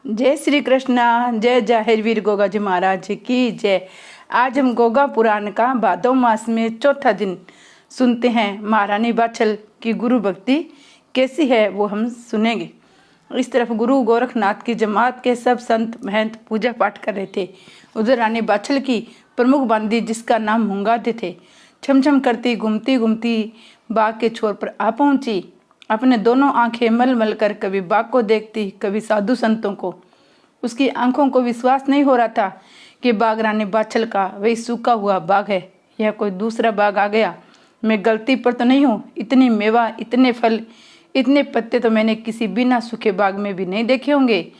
जय श्री कृष्णा। जय जाहिर वीर गोगा जी महाराज की जय। आज हम गोगा पुराण का भादो मास में चौथा दिन सुनते हैं। महारानी बाछल की गुरु भक्ति कैसी है वो हम सुनेंगे। इस तरफ गुरु गोरखनाथ की जमात के सब संत महंत पूजा पाठ कर रहे थे। उधर रानी बाछल की प्रमुख बांदी जिसका नाम मुंगादे थे, छमछम करती घूमती घूमती बाग के छोर पर आ पहुंची। अपने दोनों आंखें मल मल कर कभी बाग को देखती, कभी साधु संतों को। उसकी आंखों को विश्वास नहीं हो रहा था कि बाग रानी बाछल का वही सूखा हुआ बाग है, यह कोई दूसरा बाग आ गया। मैं गलती पर तो नहीं हूँ? इतनी मेवा, इतने फल, इतने पत्ते तो मैंने किसी बिना सूखे बाग में भी नहीं देखे होंगे।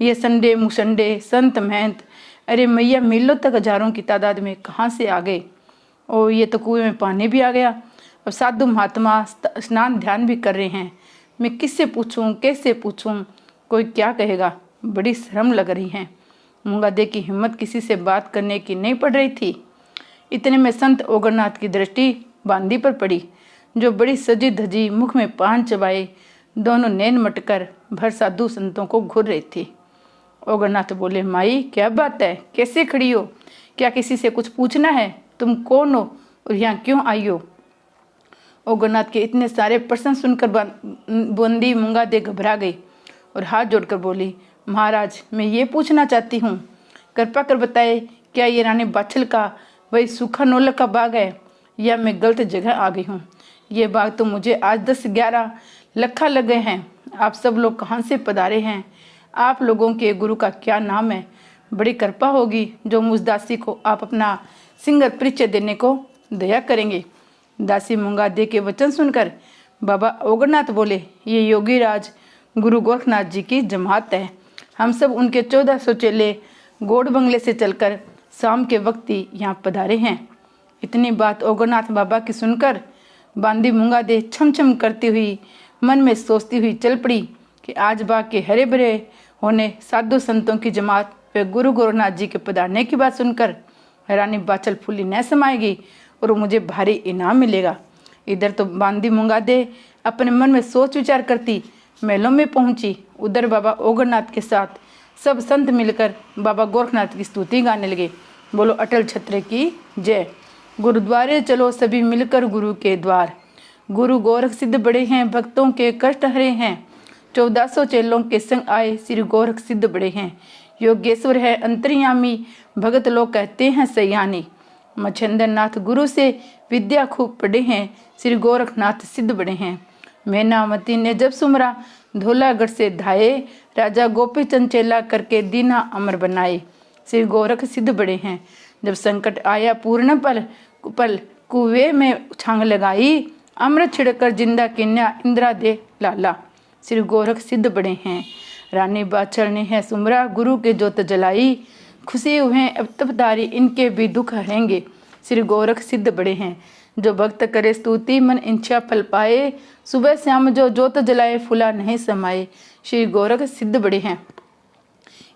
ये संडे मुसंडे संत महंत, अरे मैया मीलों तक हजारों की तादाद में कहाँ से आ गए। ओ ये तो कुएं में पानी भी आ गया। अब साधु महात्मा स्नान ध्यान भी कर रहे हैं। मैं किससे पूछूं, कैसे पूछूं, कोई क्या कहेगा। बड़ी शर्म लग रही है। मुंगादे की हिम्मत किसी से बात करने की नहीं पड़ रही थी। इतने में संत ओगरनाथ की दृष्टि बांदी पर पड़ी, जो बड़ी सजी धजी मुख में पान चबाए दोनों नैन मटकर भर साधु संतों को घूर रही थी। ओगरनाथ बोले, माई क्या बात है, कैसे खड़ी हो? क्या किसी से कुछ पूछना है? तुम कौन हो और यहाँ क्यों आई हो? ओगरनाथ के इतने सारे प्रश्न सुनकर बंदी मुंगादे घबरा गई और हाथ जोड़कर बोली, महाराज मैं ये पूछना चाहती हूँ, कृपा कर बताए क्या ये रानी बाछल का वही सूखा नोलक का बाग है या मैं गलत जगह आ गई हूँ? ये बाग तो मुझे आज 10-11 लखा लग गए हैं। आप सब लोग कहाँ से पधारे हैं? आप लोगों के गुरु का क्या नाम है? बड़ी कृपा होगी जो मुझ दासी को आप अपना सिंगर परिचय देने को दया करेंगे। दासी मुंगादे के वचन सुनकर बाबा ओगरनाथ बोले, ये योगी राज गुरु गोरखनाथ जी की जमात है। हम सब उनके 1400 चेले गोड़ बंगले से चलकर शाम के वक्त ही यहाँ पधारे हैं। इतनी बात ओगरनाथ बाबा की सुनकर बांदी मुंगादे छम छम करती हुई मन में सोचती हुई चल पड़ी कि आज बाग के हरे भरे होने, साधु संतों की जमात व गुरु गोरखनाथ जी के पधारने की बात सुनकर रानी बाछल फूली न समाएगी और मुझे भारी इनाम मिलेगा। इधर तो बांदी मुंगादे अपने मन में सोच विचार करती महलों में पहुंची। उधर बाबा ओगरनाथ के साथ सब संत मिलकर बाबा गोरखनाथ की स्तुति गाने लगे। बोलो अटल छत्र की जय। गुरुद्वारे चलो सभी मिलकर गुरु के द्वार, गुरु गोरख सिद्ध बड़े हैं, भक्तों के कष्ट हरे हैं। 1400 चेलों के संग आए श्री गोरख सिद्ध बड़े हैं। योगेश्वर है अंतर्यामी, भगत लोग कहते हैं सयानी। मच्छिंद्र नाथ गुरु से विद्या खूब पढ़े हैं, श्री गोरखनाथ सिद्ध बड़े हैं। मैनावती ने जब सुमरा धोलागढ़ से धाये, राजा गोपी चंद चेला करके दीना अमर बनाए। श्री गोरख सिद्ध बड़े हैं। जब संकट आया पूर्ण पल कुएं में छांग लगाई, अमृत छिड़कर जिंदा किन्या इंदिरा दे लाला। श्री गोरख सिद्ध बड़े हैं। रानी बाछल ने है सुमरा गुरु के जोत जलाई, खुशी हुए अब तपदारी इनके भी दुख हरेंगे। श्री गोरख सिद्ध बड़े हैं। जो भक्त करे स्तुति मन इच्छा फल पाए, सुबह शाम जो जोत जलाए फूला नहीं समाए। श्री गोरख सिद्ध बड़े हैं।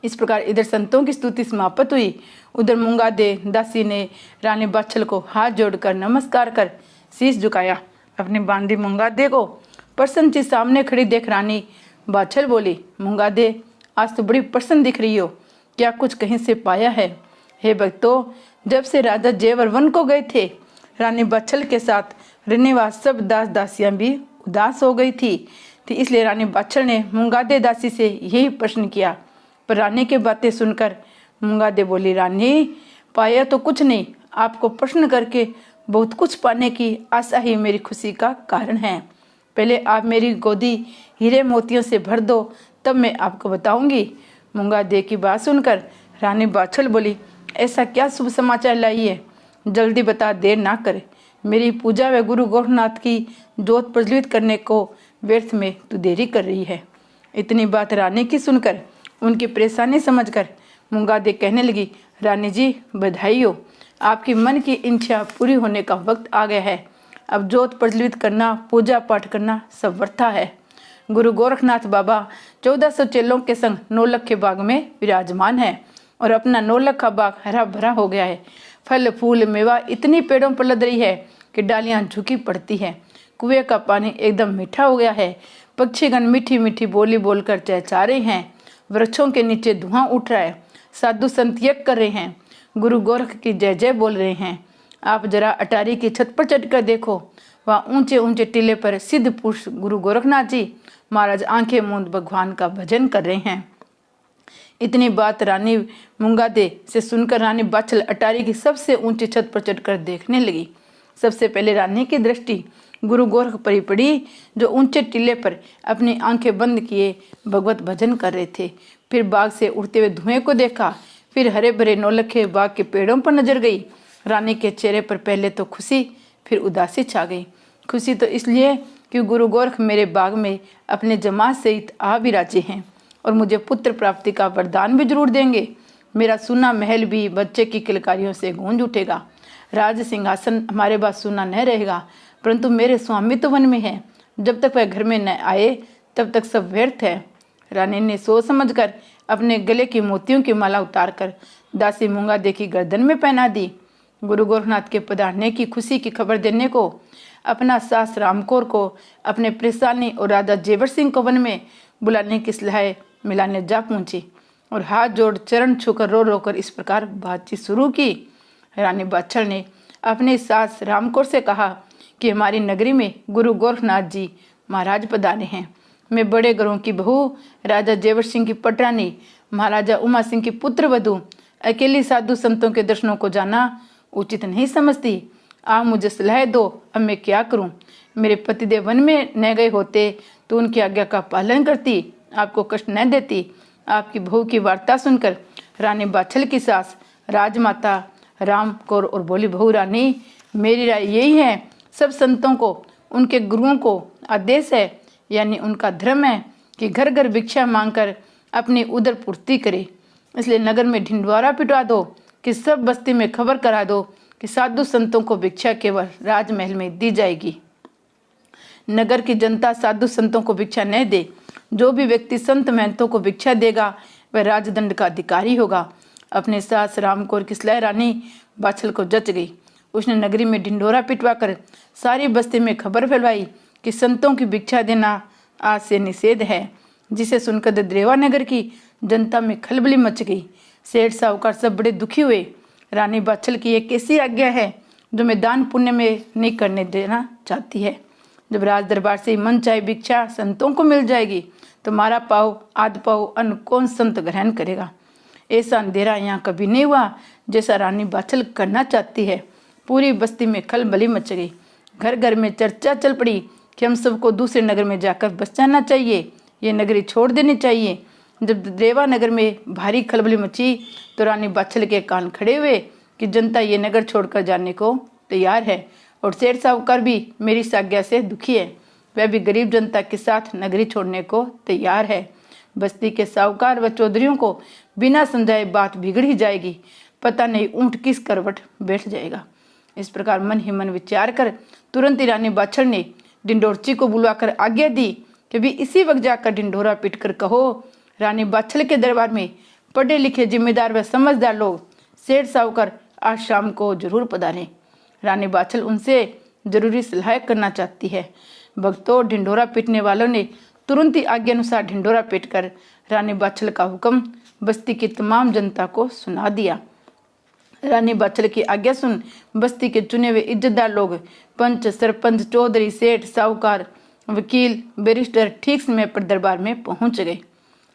इस प्रकार इधर संतों की स्तुति समाप्त हुई। उधर मुंगादे दासी ने रानी बाछल को हाथ जोड़कर नमस्कार कर शीश झुकाया। अपनी बांदी मुंगादे को प्रसन्न सी सामने खड़ी देख रानी बाछल बोली, मुंगादे आज तो बड़ी प्रसन्न दिख रही हो, क्या कुछ कहीं से पाया है? हे भक्तों, जब से राजा जेवर वन को गए थे, रानी बाछल के साथ रहने वाले सब दास दासियां भी उदास हो गई थी इसलिए रानी बाछल ने मुंगादे दासी से यही प्रश्न किया। पर रानी की बातें सुनकर मुंगादे बोली, रानी पाया तो कुछ नहीं, आपको प्रश्न करके बहुत कुछ पाने की आशा ही मेरी खुशी का कारण है। पहले आप मेरी गोदी हीरे मोतियों से भर दो, तब मैं आपको बताऊंगी। मुंगादे की बात सुनकर रानी बाछल बोली, ऐसा क्या शुभ समाचार लाई है? जल्दी बता, देर ना करे। मेरी पूजा व गुरु गोरखनाथ की जोत प्रज्वलित करने को व्यर्थ में तू देरी कर रही है। इतनी बात रानी की सुनकर उनकी परेशानी समझकर मुंगादे कहने लगी, रानी जी बधाई हो, आपकी मन की इच्छा पूरी होने का वक्त आ गया है। अब जोत प्रज्वलित करना, पूजा पाठ करना सब व्यर्था है। गुरु गोरखनाथ बाबा 1400 चेलों के संग नौलख के बाग में विराजमान है और अपना नौलख का बाग हरा भरा हो गया है। फल फूल मेवा इतनी पेड़ों पर लद रही है कि डालियां झुकी पड़ती है। कुएं का पानी एकदम मीठा हो गया है। पक्षीगण मीठी मीठी बोली बोलकर चहचा रहे हैं। वृक्षों के नीचे धुआं उठ रहा है, साधु संत यज्ञ कर रहे हैं, गुरु गोरख की जय जय बोल रहे हैं। आप जरा अटारी की छत पर चढ़कर देखो, वहाँ ऊंचे ऊंचे टीले पर सिद्ध पुरुष गुरु गोरखनाथ जी महाराज आंखें मूंद भगवान का भजन कर रहे हैं। इतनी बात रानी मुंगादे से सुनकर रानी बाछल अटारी की सबसे ऊंची छत पर चढ़कर देखने लगी। सबसे पहले रानी की दृष्टि गुरु गोरख पर पड़ी, जो ऊंचे टीले पर अपनी आंखें बंद किए भगवत भजन कर रहे थे। फिर बाग से उड़ते हुए धुएं को देखा, फिर हरे भरे नौलखे बाग के पेड़ों पर नजर गई। रानी के चेहरे पर पहले तो खुशी, फिर उदासी छा गई। खुशी तो इसलिए कि गुरु गोरख मेरे बाग में अपने जमात सहित आ विराजे हैं और मुझे पुत्र प्राप्ति का वरदान भी जरूर देंगे। मेरा सुना महल भी बच्चे की किलकारियों से गूंज उठेगा। राज सिंहासन हमारे पास सुना न रहेगा, परंतु मेरे स्वामी तो वन में है। जब तक वह घर में न आए तब तक सब व्यर्थ है। रानी ने सोच समझकर अपने गले की मोतियों की माला उतारकर दासी मुंगादे की गर्दन में पहना दी। गुरु गोरखनाथ के पधारने की खुशी की खबर देने को अपना सास रामकौर को, अपने प्रेसानी और राजा जेवर सिंह को वन में बुलाने की सलाह मिलाने जा पहुंची और हाथ जोड़ चरण छूकर रो रो कर इस प्रकार बातचीत शुरू की। रानी बाछल ने अपनी सास रामकौर से कहा कि हमारी नगरी में गुरु गोरखनाथ जी महाराज पधारे हैं। मैं बड़े घरों की बहू, राजा जेवर सिंह की पटरानी, महाराजा उमा सिंह की पुत्र वधू, अकेली साधु संतों के दर्शनों को जाना उचित नहीं समझती। आप मुझे सलाह दो, अब मैं क्या करूं? मेरे पतिदेव वन में न गए होते तो उनकी आज्ञा का पालन करती, आपको कष्ट न देती। आपकी बहू की वार्ता सुनकर रानी बाछल की सास राजमाता राम कौर और बोली, बहू रानी, मेरी राय यही है, सब संतों को, उनके गुरुओं को आदेश है, यानी उनका धर्म है कि घर घर भिक्षा मांगकर अपनी उदर पूर्ति करे। इसलिए नगर में ढिंढवारा पिटवा दो कि सब बस्ती में खबर करा दो कि साधु संतों को भिक्षा केवल राजमहल में दी जाएगी। नगर की जनता साधु संतों को भिक्षा न दे। जो भी व्यक्ति संत महंतों को भिक्षा देगा वह राजदंड का अधिकारी होगा। अपने सास रामकौर की सलाह रानी बाछल को जच गई। उसने नगरी में ढिंढोरा पिटवा कर सारी बस्ती में खबर फैलवाई कि संतों की भिक्षा देना आज से निषेध है, जिसे सुनकर ददरेवा नगर की जनता में खलबली मच गई। सेठ साहूकार सब बड़े दुखी हुए। रानी बाछल की एक ऐसी आज्ञा है जो मैं दान पुण्य में नहीं करने देना चाहती है। जब राज दरबार से मन चाहे भिक्षा संतों को मिल जाएगी तो मारा पाव आध पाव अन्न कौन संत ग्रहण करेगा? ऐसा अंधेरा यहाँ कभी नहीं हुआ जैसा रानी बाछल करना चाहती है। पूरी बस्ती में खलबली मच गई। घर घर में चर्चा चल पड़ी कि हम सबको दूसरे नगर में जाकर बस जाना चाहिए, ये नगरी छोड़ देनी चाहिए। जब देवा नगर में भारी खलबली मची तो रानी बाछल के कान खड़े हुए कि जनता ये नगर छोड़कर जाने को तैयार है और सेठ साहूकार भी मेरी इस आज्ञा से दुखी है। वह भी गरीब जनता के साथ नगरी छोड़ने को तैयार है। बस्ती के साहूकार व चौधरियों को बिना समझाए बात बिगड़ ही जाएगी। पता नहीं ऊंट किस करवट बैठ जाएगा। इस प्रकार मन ही मन विचार कर तुरंत ही रानी बाछल ने ढिंढोरची को बुलवाकर आज्ञा दी कि भी इसी वक्त जाकर ढिंढोरा पीट कर कहो, रानी बाछल के दरबार में पढ़े लिखे जिम्मेदार व समझदार लोग सेठ साहूकार आज शाम को जरूर पधारें। रानी बाछल उनसे जरूरी सलाह करना चाहती है। भक्तों, ढिंढोरा पीटने वालों ने तुरंत ही आज्ञा अनुसार ढिंढोरा पीटकर रानी बाछल का हुक्म बस्ती की तमाम जनता को सुना दिया। रानी बाछल की आज्ञा सुन बस्ती के चुने हुए इज्जतदार लोग, पंच, सरपंच, चौधरी, सेठ, साहूकार, वकील, बैरिस्टर ठीक समय पर दरबार में पहुंच गए।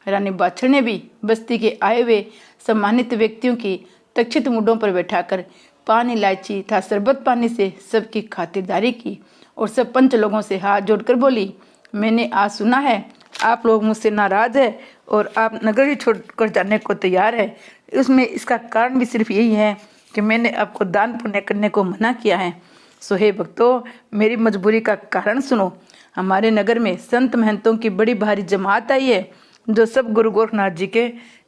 रानी बाछल ने भी बस्ती के आए हुए सम्मानित व्यक्तियों की तक्षित मुड्डों पर बैठाकर पान, इलायची तथा शरबत पानी से सबकी खातिरदारी की और सब पंच लोगों से हाथ जोड़कर बोली, मैंने आज सुना है आप लोग मुझसे नाराज है और आप नगर ही छोड़कर जाने को तैयार है। उसमें इसका कारण भी सिर्फ यही है कि मैंने आपको दान पुण्य करने को मना किया है। सो हे भक्तों, मेरी मजबूरी का कारण सुनो। हमारे नगर में संत महंतों की बड़ी भारी जमात आई है जो सब गुरु गोरखनाथ जी के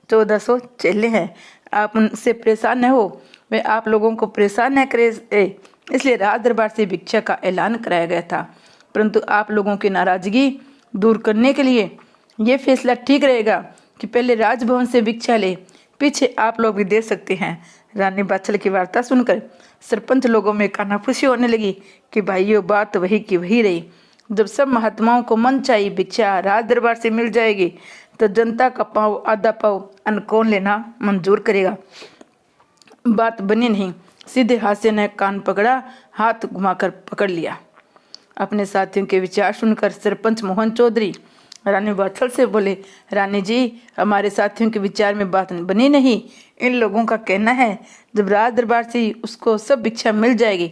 1400 चेले हैं। आप उनसे परेशान न हो, वे आप लोगों को परेशान न करे, इसलिए राज दरबार से भिक्षा का ऐलान कराया गया था। परंतु आप लोगों की नाराजगी दूर करने के लिए ये फैसला ठीक रहेगा कि पहले राजभवन से भिक्षा ले, पीछे आप लोग भी दे सकते हैं। रानी बाछल की वार्ता सुनकर सरपंच लोगों में कानाफूसी होने लगी कि भाइयों, बात वही की वही रही। जब सब महात्माओं को मन चाहिए भिक्षा राज दरबार से मिल जाएगी तो जनता का पाँव आधा पाँव अन्न कौन लेना मंजूर करेगा। बात बनी नहीं। सीधे हाथ से न कान पकड़ा, हाथ घुमाकर पकड़ लिया। अपने साथियों के विचार सुनकर सरपंच मोहन चौधरी रानी बाछल से बोले, रानी जी, हमारे साथियों के विचार में बात बनी नहीं। इन लोगों का कहना है जब राज दरबार से उसको सब भिक्षा मिल जाएगी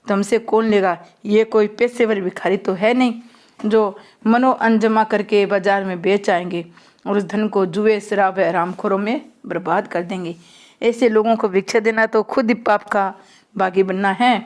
तो हमसे कौन लेगा। ये कोई पेशेवर भिखारी तो है नहीं जो मनो अन्न जमा करके बाजार में बेच आएंगे और उस धन को जुए, शराब, हरामखोरों में बर्बाद कर देंगे। ऐसे लोगों को भिक्षा देना तो खुद ही पाप का बागी बनना है।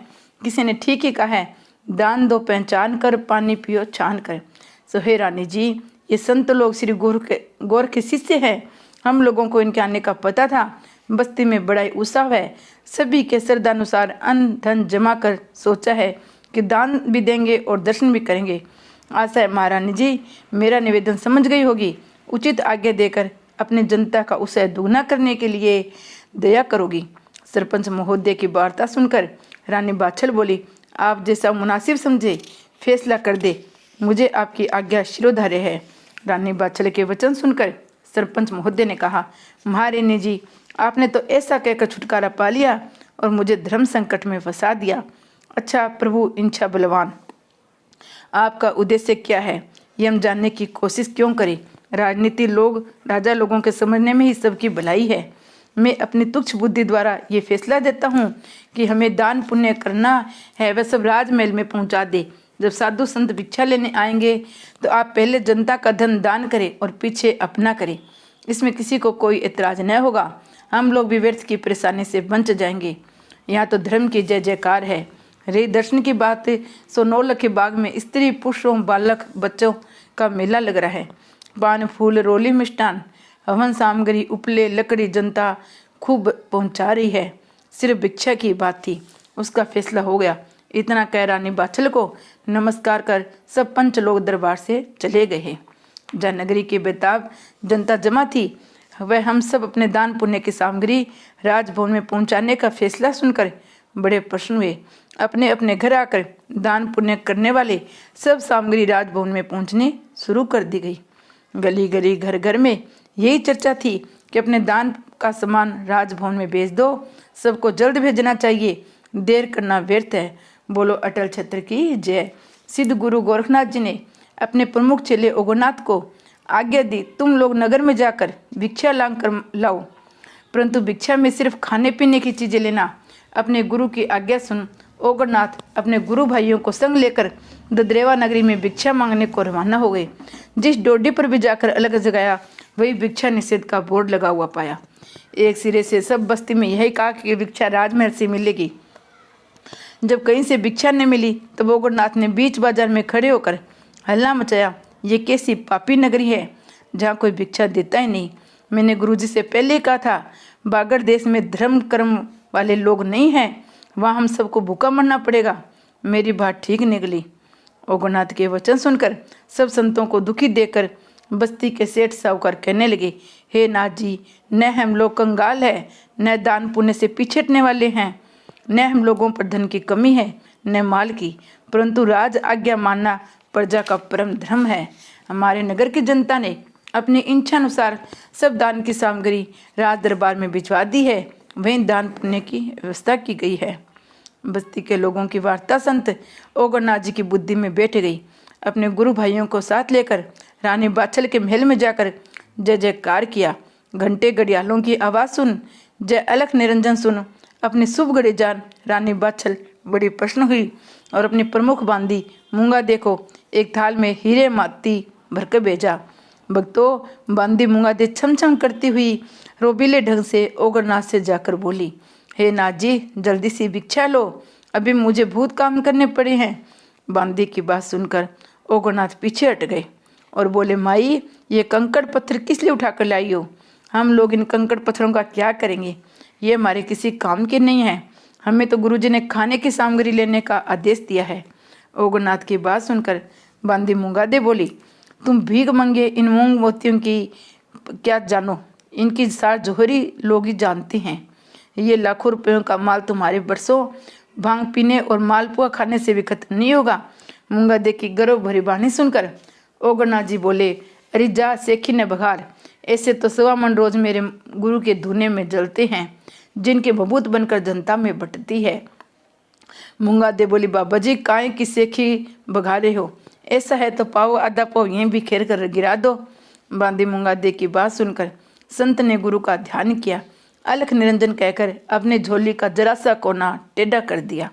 किसी ने ठीक ही कहा है, दान दो पहचान कर, पानी पियो छान कर। सो हे रानी जी, ये संत लोग श्री गौर के शिष्य हैं। हम लोगों को इनके आने का पता था। बस्ती में बड़ा ही उत्साह है। सभी के श्रद्धानुसार अन्न धन जमा कर सोचा है कि दान भी देंगे और दर्शन भी करेंगे। आशा है महारानी जी मेरा निवेदन समझ गई होगी। उचित आज्ञा देकर अपनी जनता का उत्साह दुगना करने के लिए दया करोगी। सरपंच महोदय की वार्ता सुनकर रानी बाछल बोली, आप जैसा मुनासिब समझे फैसला कर दे, मुझे आपकी आज्ञा शिरोधार्य है। रानी बाछल के वचन सुनकर सरपंच महोदय ने कहा, महारानी जी, आपने तो ऐसा कहकर छुटकारा पा लिया और मुझे धर्म संकट में फंसा दिया। अच्छा प्रभु इंछा बलवान, आपका उद्देश्य क्या है ये हम जानने की कोशिश क्यों करें। राजनीति लोग राजा लोगों के समझने में ही सबकी भलाई है। मैं अपनी तुच्छ बुद्धि द्वारा ये फैसला देता हूँ कि हमें दान पुण्य करना है, वह सब राजमहल में पहुँचा दे। जब साधु संत भिक्षा लेने आएंगे तो आप पहले जनता का धन दान करें और पीछे अपना करें। इसमें किसी को कोई एतराज न होगा। हम लोग भी व्यर्थ की परेशानी से बच जाएंगे। यहाँ तो धर्म की जय जयकार है। रे दर्शन की बात, सो नौलख के बाग में स्त्री पुरुषों बालक बच्चों का मेला लग रहा है। पान फूल रोली मिष्ठान हवन सामग्री उपले लकड़ी जनता खूब पहुंचा रही है। सिर्फ भिक्षा की बात थी, उसका फैसला हो गया। इतना कह रानी बाछल को नमस्कार कर सब पंच लोग दरबार से चले गए। जहाँ नगरी की बेताब जनता जमा थी, वह हम सब अपने दान पुण्य की सामग्री राजभवन में पहुंचाने का फैसला सुनकर बड़े प्रसन्न हुए। अपने अपने घर आकर दान पुण्य करने वाले सब सामग्री राजभवन में पहुंचने शुरू कर दी गई। गली गली घर घर में यही चर्चा थी कि अपने दान का सामान राजभवन में भेज दो, सबको जल्द भेजना चाहिए, देर करना व्यर्थ है। बोलो अटल छत्र की जय। सिद्ध गुरु गोरखनाथ जी ने अपने प्रमुख चेले ओगोनाथ को आज्ञा दी, तुम लोग नगर में जाकर भिक्षा लांग कर लाओ, परंतु भिक्षा में सिर्फ खाने पीने की चीजें लेना। अपने गुरु की आज्ञा सुन ओगोनाथ अपने गुरु भाइयों को संग लेकर ददरेवा नगरी में भिक्षा मांगने को रवाना हो गए। जिस डोडी पर भी जाकर अलग जगाया वही भिक्षा निषेध का बोर्ड लगा हुआ पाया। एक सिरे से सब बस्ती में यही कहा कि भिक्षा राजमहल से मिलेगी। जब कहीं से भिक्षा न मिली तो ओगोनाथ ने बीच बाजार में खड़े होकर हल्ला मचाया, ये कैसी पापी नगरी है जहाँ कोई भिक्षा देता ही नहीं। मैंने गुरुजी से पहले ही कहा था, बागड़ देश में धर्म कर्म वाले लोग नहीं हैं, वहाँ हम सबको भूखा मरना पड़ेगा। मेरी बात ठीक निकली। ओगोनाथ के वचन सुनकर सब संतों को दुखी देखकर बस्ती के सेठ साहूकार कहने लगे, हे नाथ जी, न हम लोग कंगाल है, न दान पुण्य से पीछे हटने वाले हैं, न हम लोगों पर धन की कमी है न माल की, परंतु राज आज्ञा मानना प्रजा का परम धर्म है। हमारे नगर की जनता ने अपनी इच्छानुसार सब दान की सामग्री राज दरबार में भिजवा दी है, वहीं दान पुण्य की व्यवस्था की गई है। बस्ती के लोगों की वार्ता संत ओगोनाथ जी की बुद्धि में बैठ गई। अपने गुरु भाइयों को साथ लेकर रानी बाछल के महल में जाकर जय जयकार किया। घंटे घड़ियालों की आवाज़ सुन, जय अलख निरंजन सुन, अपनी शुभ घड़ी जान रानी बाछल बड़ी प्रसन्न हुई और अपनी प्रमुख बांदी मूंगा देखो एक थाल में हीरे मोती भरकर भेजा। भक्तों, बांदी मूंगा दे छम छम करती हुई रोबीले ढंग से ओगरनाथ से जाकर बोली, हे नाथ जी, जल्दी सी भिक्षा लो, अभी मुझे भूत काम करने पड़े हैं। बांदी की बात सुनकर ओगरनाथ पीछे हट गए और बोले, माई, ये कंकड़ पत्थर किस लिए उठाकर लाई हो? हम लोग इन कंकड़ पत्थरों का क्या करेंगे? ये हमारे किसी काम के नहीं हैं। हमें तो गुरुजी ने खाने की सामग्री लेने का आदेश दिया है। ओगरनाथ की बात सुनकर बांदी मूंगादे बोली, तुम भीख मंगे इन मूंग मोतियों की क्या जानो? इनकी सार जोहरी लोग ही जानते हैं। ये लाखों रुपयों का माल तुम्हारे बरसों भांग पीने और मालपुआ खाने से भी खत्म नहीं होगा। मूंगादे की गर्व भरी वाणी सुनकर ओगरनाथ जी बोले, अरे जा सेखी ने बघार, ऐसे तो 1.25 मन रोज मेरे गुरु के धुने में जलते हैं, जिनके भभूत बनकर जनता में बटती है। मूंगा दे बोली, बाबा जी काहे की सेखी बघारे हो, ऐसा है तो पाओ आधा पाव यहीं बिखेर कर गिरा दो। बांदी मूंगा दे की बात सुनकर संत ने गुरु का ध्यान किया, अलख निरंजन कहकर अपने झोली का जरा सा कोना टेढ़ा कर दिया।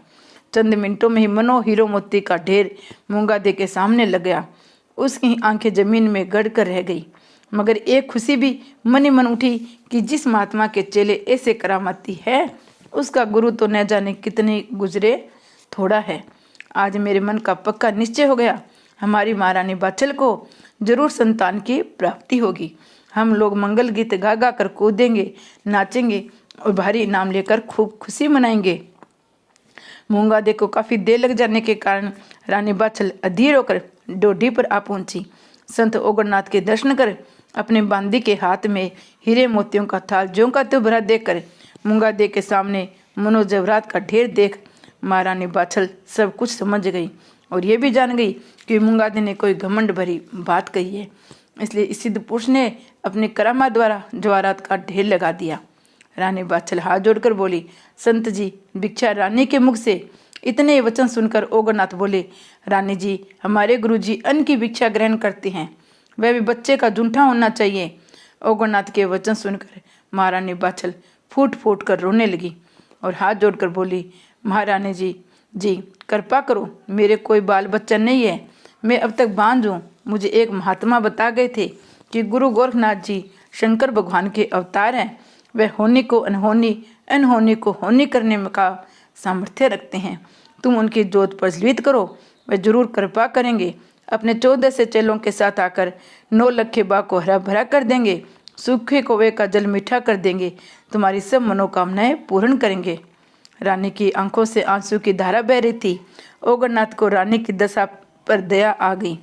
चंद मिनटों में ही मनो हीरो मोती का ढेर मूंगा दे के सामने लग गया। उसकी आंखें जमीन में गड़ कर रह गई, मगर एक खुशी भी मन ही मन उठी कि जिस महात्मा के चेले ऐसे करामाती है, उसका गुरु तो न जाने कितने गुजरे थोड़ा है। आज मेरे मन का पक्का निश्चय हो गया, हमारी महारानी बाछल को जरूर संतान की प्राप्ति होगी। हम लोग मंगल गीत गा गा कर कूदेंगे, नाचेंगे और भारी इनाम लेकर खूब खुशी मनाएंगे। मूंगा दे को काफी देर लग जाने के कारण रानी बाछल अधीर होकर डोडी पर आ पहुंची। संत ओगरनाथ के दर्शन कर अपने बांदी के हाथ में हीरे मोतियों का थाल ज्यों का त्यों भरा देखकर मूंगा दे के सामने मनोजवरात का ढेर देख महारानी बाछल सब कुछ समझ गई और ये भी जान गई कि मूंगा दे ने कोई घमंड भरी बात कही है, इसलिए इस सिद्ध पुरुष ने अपने करामा द्वारा जवाहरात का ढेर लगा दिया। रानी बाछल हाथ जोड़कर बोली, संत जी भिक्षा। रानी के मुख से इतने वचन सुनकर ओगरनाथ बोले, रानी जी हमारे गुरु जी अन्न की भिक्षा ग्रहण करते हैं, वह भी बच्चे का जूठा होना चाहिए। ओगरनाथ के वचन सुनकर महारानी बाछल फूट फूट कर रोने लगी और हाथ जोड़कर बोली, महारानी जी कृपा करो, मेरे कोई बाल बच्चा नहीं है, मैं अब तक बांझ हूँ। मुझे एक महात्मा बता गए थे कि गुरु गोरखनाथ जी शंकर भगवान के अवतार हैं, वह होनी को अनहोनी, अनहोनी को होनी करने का सामर्थ्य रखते हैं। तुम उनकी जोत प्रज्वलित करो, वे जरूर कृपा करेंगे। अपने 14 से चेलों के साथ आकर 9 लखे बाग को हरा भरा कर देंगे, सूखे कौवे का जल मीठा कर देंगे, तुम्हारी सब मनोकामनाएं पूर्ण करेंगे। रानी की आंखों से आंसू की धारा बह रही थी। ओगरनाथ को रानी की दशा पर दया आ गई।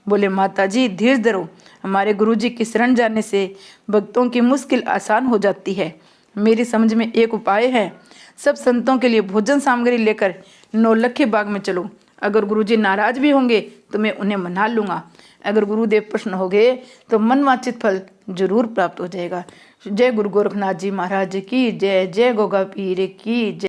बोले, माता जी धीरज धरो, हमारे गुरुजी की शरण जाने से भक्तों की मुश्किल आसान हो जाती है। मेरी समझ में एक उपाय है, सब संतों के लिए भोजन सामग्री लेकर 9 लखे बाग में चलो। अगर गुरुजी नाराज भी होंगे तो मैं उन्हें मना लूंगा। अगर गुरुदेव प्रश्न हो गए तो मनवांछित फल जरूर प्राप्त हो जाएगा। जय गुरु गोरखनाथ जी महाराज की जय। जय गोगा पीर की जय।